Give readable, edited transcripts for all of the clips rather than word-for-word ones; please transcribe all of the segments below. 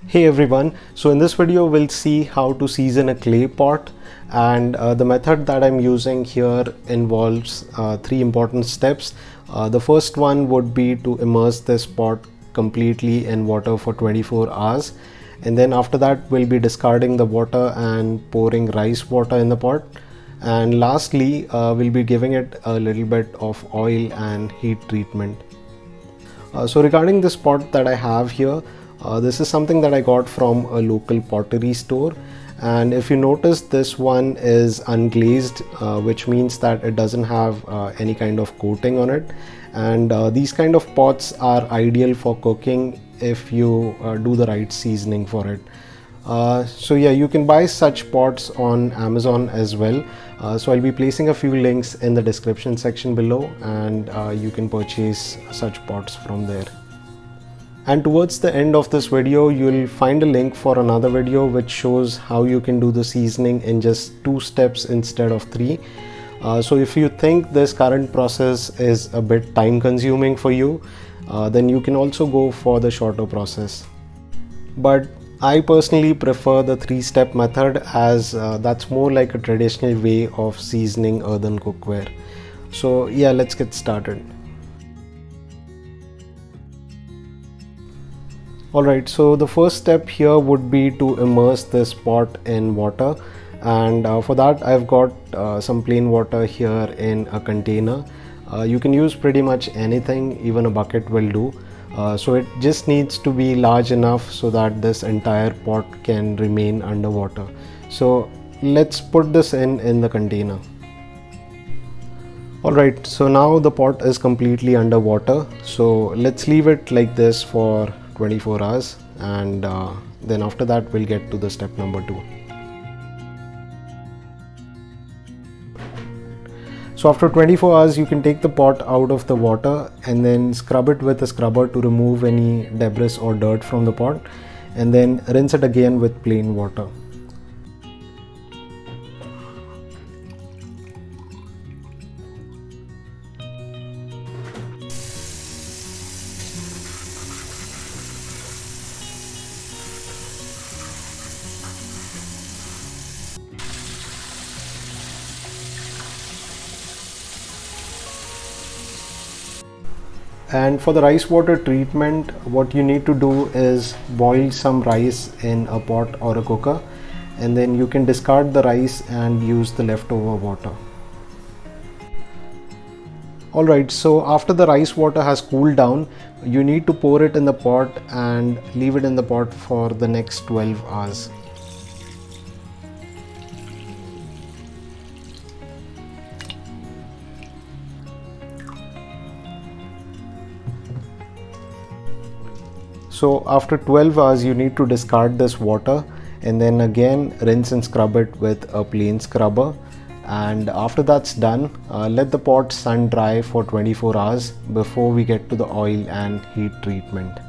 Hey everyone, so in this video we'll see how to season a clay pot, and the method that I'm using here involves three important steps. The first one would be to immerse this pot completely in water for 24 hours, and then after that we'll be discarding the water and pouring rice water in the pot, and lastly we'll be giving it a little bit of oil and heat treatment. So regarding this pot that I have here, this is something that I got from a local pottery store, and if you notice, this one is unglazed, which means that it doesn't have any kind of coating on it, and these kind of pots are ideal for cooking if you do the right seasoning for it. So yeah, you can buy such pots on Amazon as well. So I'll be placing a few links in the description section below, and you can purchase such pots from there. And towards the end of this video, you'll find a link for another video which shows how you can do the seasoning in just 2 steps instead of 3. So if you think this current process is a bit time consuming for you, then you can also go for the shorter process. But I personally prefer the 3-step method, as that's more like a traditional way of seasoning earthen cookware. So yeah, let's get started. Alright, so the first step here would be to immerse this pot in water, and for that I've got some plain water here in a container. You can use pretty much anything, even a bucket will do. So it just needs to be large enough so that this entire pot can remain underwater. So let's put this in the container. Alright, so now the pot is completely underwater, so let's leave it like this for 24 hours, and then after that we'll get to the step number 2. So after 24 hours you can take the pot out of the water and then scrub it with a scrubber to remove any debris or dirt from the pot, and then rinse it again with plain water. And for the rice water treatment, what you need to do is boil some rice in a pot or a cooker, and then you can discard the rice and use the leftover water. Alright, so after the rice water has cooled down, you need to pour it in the pot and leave it in the pot for the next 12 hours. So after 12 hours you need to discard this water, and then again rinse and scrub it with a plain scrubber, and after that's done, let the pot sun dry for 24 hours before we get to the oil and heat treatment.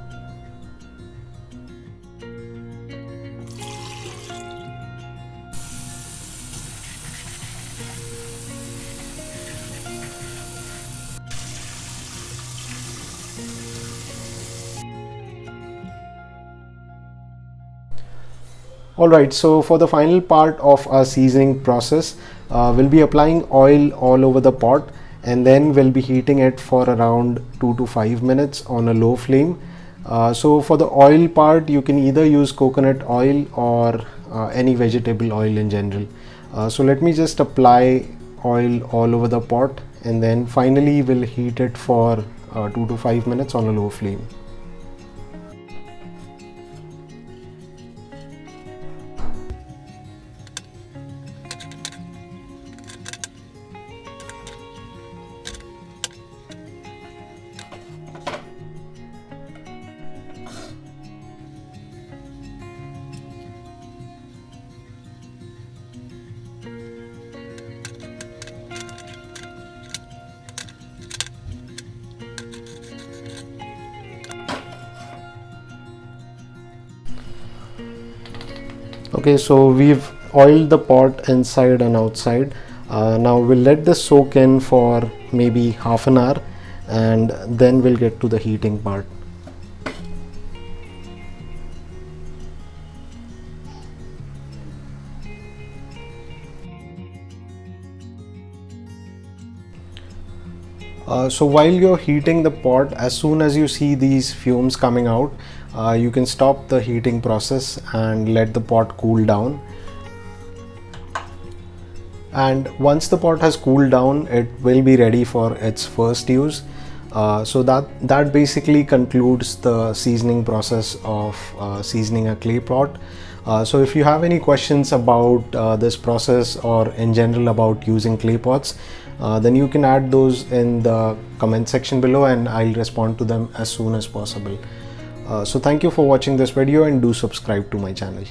Alright, so for the final part of our seasoning process, we'll be applying oil all over the pot, and then we'll be heating it for around 2 to 5 minutes on a low flame. So for the oil part, you can either use coconut oil or any vegetable oil in general. So let me just apply oil all over the pot, and then finally we'll heat it for 2 to 5 minutes on a low flame. Okay, so we've oiled the pot inside and outside. Now we'll let this soak in for maybe half an hour, and then we'll get to the heating part. So while you're heating the pot, as soon as you see these fumes coming out, you can stop the heating process and let the pot cool down. And once the pot has cooled down, it will be ready for its first use. So that basically concludes the seasoning process of seasoning a clay pot. So if you have any questions about this process or in general about using clay pots, then you can add those in the comment section below and I'll respond to them as soon as possible. So thank you for watching this video and do subscribe to my channel.